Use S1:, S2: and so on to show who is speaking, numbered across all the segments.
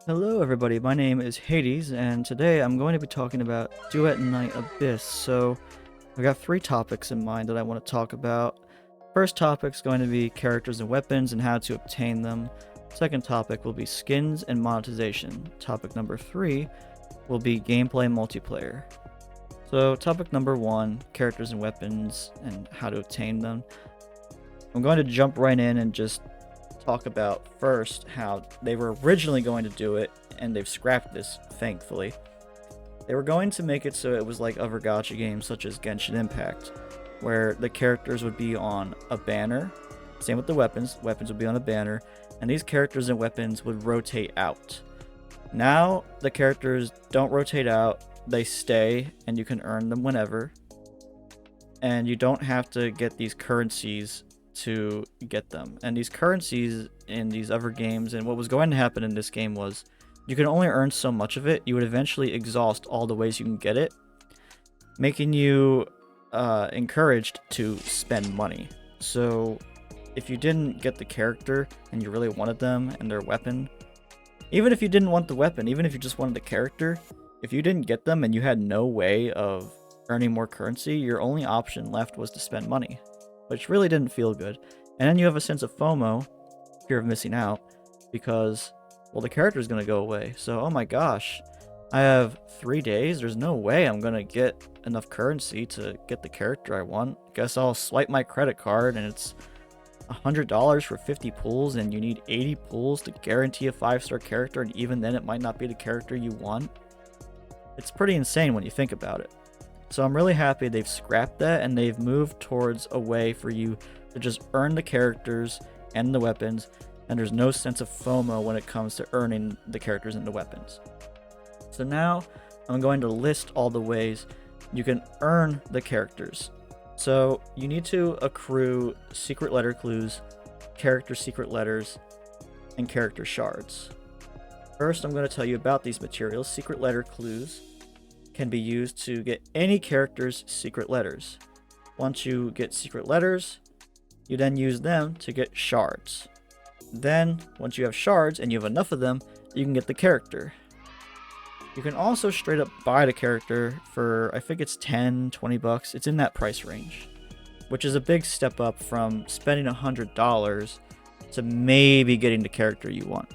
S1: Hello everybody, my name is Hades, and today I'm going to be talking about Duet Night Abyss. So, I've got three topics in mind that I want to talk about. First topic's going to be characters and weapons and how to obtain them. Second topic will be skins and monetization. Topic number 3 will be gameplay multiplayer. So, topic number 1, characters and weapons and how to obtain them. I'm going to jump right in and just talk about first how they were originally going to do it, and they've scrapped this, thankfully. They were going to make it so it was like other gacha games such as Genshin Impact, where the characters would be on a banner. Same with the weapons. Weapons would be on a banner, and these characters and weapons would rotate out. Now, the characters don't rotate out, they stay, and you can earn them whenever. And you don't have to get these currencies to get them. And these currencies in these other games, and what was going to happen in this game was you can only earn so much of it. You would eventually exhaust all the ways you can get it, making you encouraged to spend money. So if you didn't get the character and you really wanted them and their weapon, even if you didn't want the weapon, even if you just wanted the character, if you didn't get them and you had no way of earning more currency, your only option left was to spend money, which really didn't feel good. And then you have a sense of FOMO, fear of missing out, because, well, the character is going to go away. So, oh my gosh, I have 3 days. There's no way I'm going to get enough currency to get the character I want. Guess I'll swipe my credit card, and it's $100 for 50 pulls, and you need 80 pulls to guarantee a 5-star character, and even then it might not be the character you want. It's pretty insane when you think about it. So I'm really happy they've scrapped that, and they've moved towards a way for you to just earn the characters and the weapons, and there's no sense of FOMO when it comes to earning the characters and the weapons. So now I'm going to list all the ways you can earn the characters. So you need to accrue secret letter clues, character secret letters, and character shards. First, I'm going to tell you about these materials. Secret letter clues can be used to get any character's secret letters. Once you get secret letters, you then use them to get shards. Then, once you have shards and you have enough of them, you can get the character. You can also straight up buy the character for, I think it's 10, 20 bucks. It's in that price range, which is a big step up from spending $100 to maybe getting the character you want.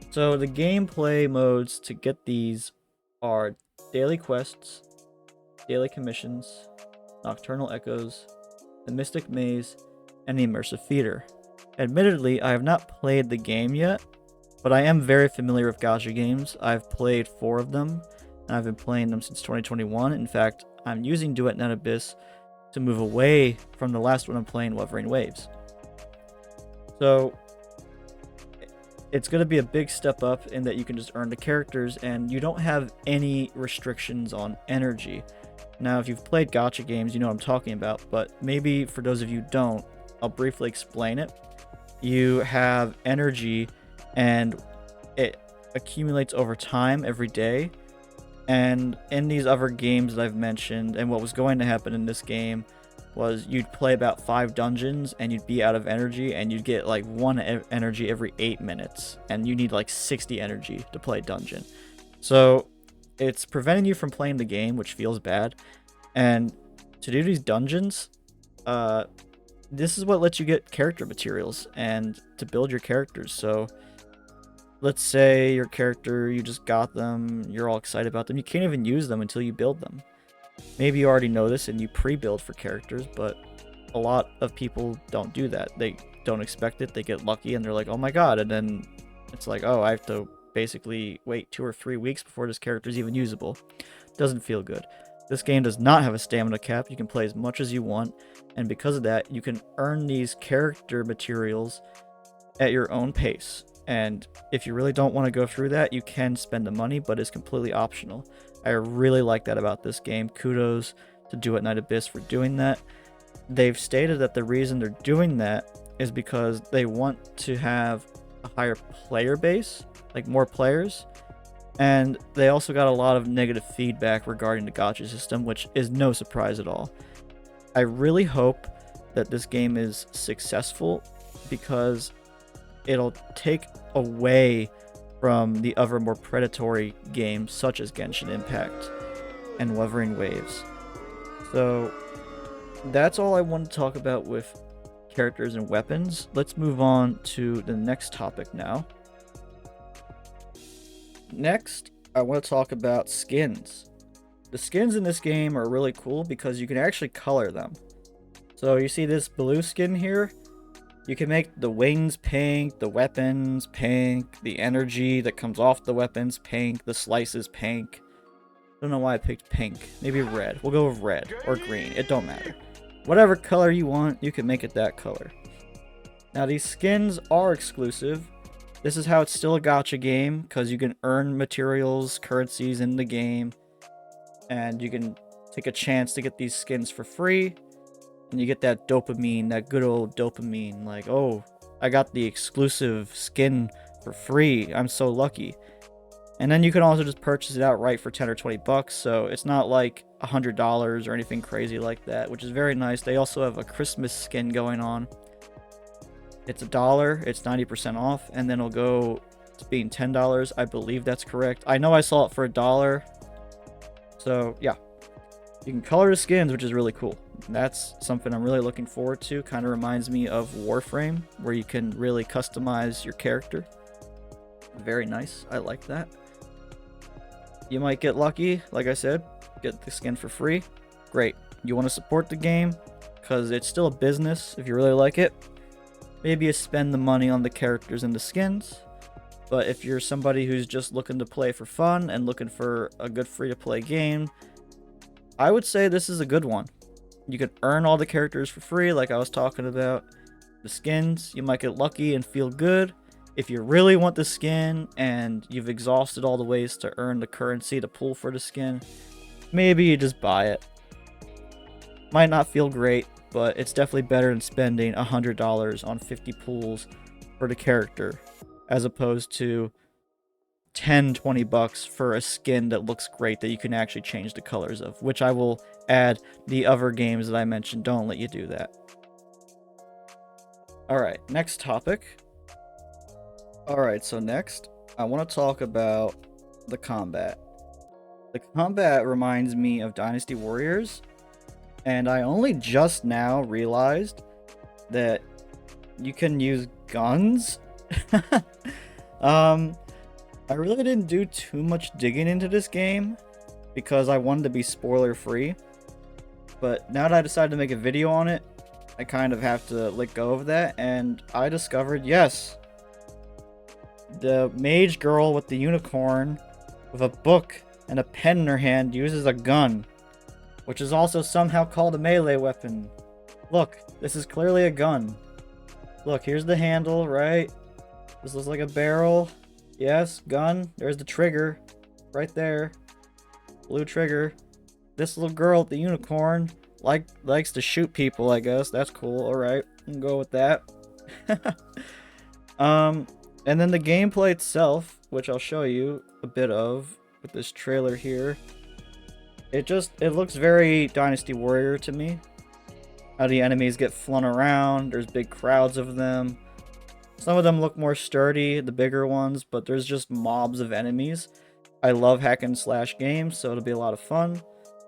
S1: So the gameplay modes to get these are daily quests, daily commissions, nocturnal echoes, the mystic maze, and the immersive theater. Admittedly, I have not played the game yet, but I am very familiar with gacha games. I've played 4 of them, and I've been playing them since 2021. In fact, I'm using Duet Night Abyss to move away from the last one I'm playing, Wuthering Waves. So it's going to be a big step up in that you can just earn the characters, and you don't have any restrictions on energy. Now, if you've played gacha games, you know what I'm talking about, but maybe for those of you who don't, I'll briefly explain it. You have energy, and it accumulates over time every day. And in these other games that I've mentioned, and what was going to happen in this game was you'd play about 5 dungeons and you'd be out of energy, and you'd get like 1 energy every 8 minutes, and you need like 60 energy to play a dungeon. So it's preventing you from playing the game, which feels bad. And to do these dungeons, this is what lets you get character materials and to build your characters. So let's say your character, you just got them, you're all excited about them, you can't even use them until you build them. Maybe you already know this and you pre-build for characters, but a lot of people don't do that. They don't expect it, they get lucky, and they're like, oh my god, and then it's like, oh, I have to basically wait 2 or 3 weeks before this character is even usable. Doesn't feel good. This game does not have a stamina cap. You can play as much as you want, and because of that, you can earn these character materials at your own pace. And if you really don't want to go through that, you can spend the money, but it's completely optional. I really like that about this game. Kudos to Duet Night Abyss for doing that. They've stated that the reason they're doing that is because they want to have a higher player base, like more players. And they also got a lot of negative feedback regarding the gacha system, which is no surprise at all. I really hope that this game is successful, because it'll take away from the other more predatory games such as Genshin Impact and Wuthering Waves. So that's all I want to talk about with characters and weapons. Let's move on to the next topic now. Next, I want to talk about skins. The skins in this game are really cool because you can actually color them. So you see this blue skin here? You can make the wings pink, the weapons pink, the energy that comes off the weapons pink, the slices pink. I don't know why I picked pink. Maybe red. We'll go with red or green. It don't matter. Whatever color you want, you can make it that color. Now these skins are exclusive. This is how it's still a gacha game, because you can earn materials, currencies in the game, and you can take a chance to get these skins for free. And you get that dopamine, that good old dopamine, like, oh, I got the exclusive skin for free, I'm so lucky. And then you can also just purchase it outright for 10 or 20 bucks, so it's not like $100 or anything crazy like that, which is very nice. They also have a Christmas skin going on. It's $1, it's 90% off, and then it'll go to being $10. I believe that's correct. I know I saw it for $1. So, yeah. You can color the skins, which is really cool. That's something I'm really looking forward to. Kind of reminds me of Warframe, where you can really customize your character. Very nice. I like that. You might get lucky, like I said, get the skin for free. Great. You want to support the game, because it's still a business if you really like it. Maybe you spend the money on the characters and the skins. But if you're somebody who's just looking to play for fun and looking for a good free-to-play game, I would say this is a good one. You can earn all the characters for free, like I was talking about. The skins, you might get lucky and feel good. If you really want the skin and you've exhausted all the ways to earn the currency to pull for the skin, maybe you just buy it. Might not feel great, but it's definitely better than spending $100 on 50 pulls for the character, as opposed to 10-20 bucks for a skin that looks great that you can actually change the colors of, which I will add. The other games that I mentioned don't let you do that. Alright, next topic. Alright, so next I want to talk about the combat. The combat reminds me of Dynasty Warriors, and I only just now realized that you can use guns. I really didn't do too much digging into this game because I wanted to be spoiler free, but now that I decided to make a video on it, I kind of have to let go of that, and I discovered, yes, the mage girl with the unicorn with a book and a pen in her hand uses a gun, which is also somehow called a melee weapon. Look, this is clearly a gun. Look, here's the handle, right? This looks like a barrel. Yes, gun. There's the trigger. Right there. Blue trigger. This little girl with the unicorn likes to shoot people, I guess. That's cool. Alright. We can go with that. And then the gameplay itself, which I'll show you a bit of with this trailer here. It looks very Dynasty Warrior to me. How the enemies get flung around. There's big crowds of them. Some of them look more sturdy, the bigger ones, but there's just mobs of enemies. I love hack and slash games, so it'll be a lot of fun.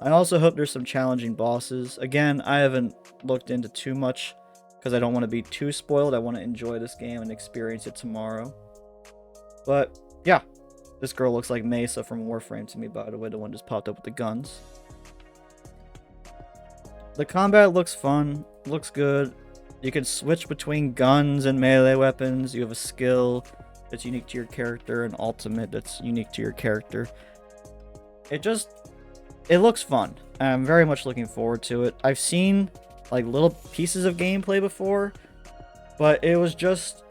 S1: I also hope there's some challenging bosses. Again, I haven't looked into too much because I don't want to be too spoiled. I want to enjoy this game and experience it tomorrow. But yeah, this girl looks like Mesa from Warframe to me, by the way, the one just popped up with the guns. The combat looks fun, looks good. You can switch between guns and melee weapons. You have a skill that's unique to your character, an ultimate that's unique to your character. It looks fun. I'm very much looking forward to it. I've seen like little pieces of gameplay before, but it was just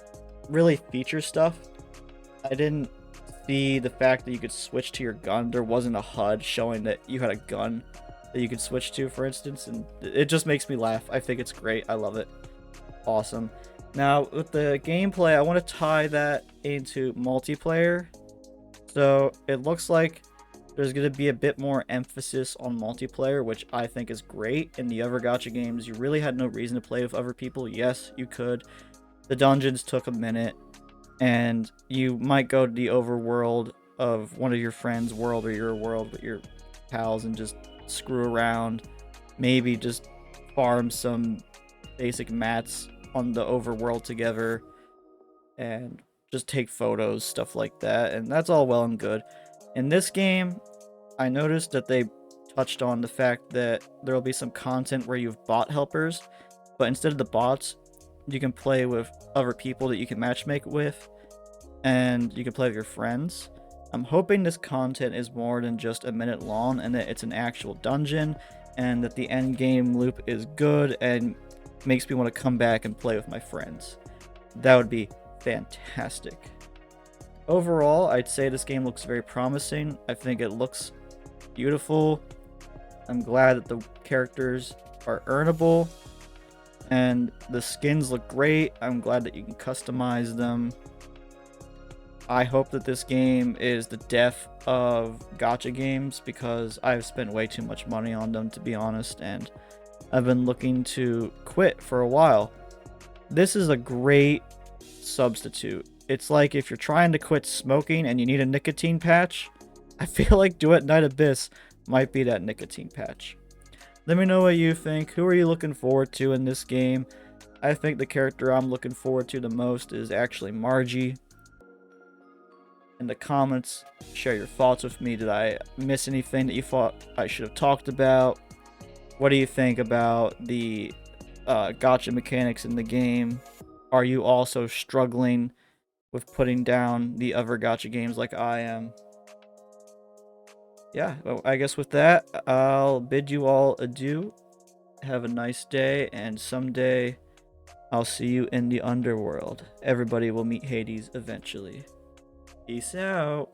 S1: really feature stuff. I didn't see the fact that you could switch to your gun. There wasn't a HUD showing that you had a gun that you could switch to, for instance, and it just makes me laugh. I think it's great. I love it. Awesome. Now, with the gameplay, I want to tie that into multiplayer. So, it looks like there's going to be a bit more emphasis on multiplayer, which I think is great. In the other gacha games, you really had no reason to play with other people. Yes, you could. The dungeons took a minute. and you might go to the overworld of one of your friends' world or your world with your pals and just screw around. Maybe just farm some basic mats on the overworld together and just take photos, stuff like that. And that's all well and good. In this game, I noticed that they touched on the fact that there will be some content where you have bot helpers, but instead of the bots, you can play with other people that you can matchmake with, and you can play with your friends. I'm hoping this content is more than just a minute long and that it's an actual dungeon and that the end game loop is good and makes me want to come back and play with my friends. That would be fantastic. Overall, I'd say this game looks very promising. I think it looks beautiful. I'm glad that the characters are earnable and the skins look great. I'm glad that you can customize them. I hope that this game is the death of gacha games because I've spent way too much money on them, to be honest, and I've been looking to quit for a while. This is a great substitute. It's like if you're trying to quit smoking and you need a nicotine patch, I feel like Duet Night Abyss might be that nicotine patch. Let me know what you think. Who are you looking forward to in this game? I think the character I'm looking forward to the most is actually Margie. In the comments, share your thoughts with me. Did I miss anything that you thought I should have talked about? What do you think about the gacha mechanics in the game? Are you also struggling with putting down the other gacha games like I am? Yeah, well, I guess with that, I'll bid you all adieu. Have a nice day, and someday I'll see you in the underworld. Everybody will meet Hades eventually. Peace out.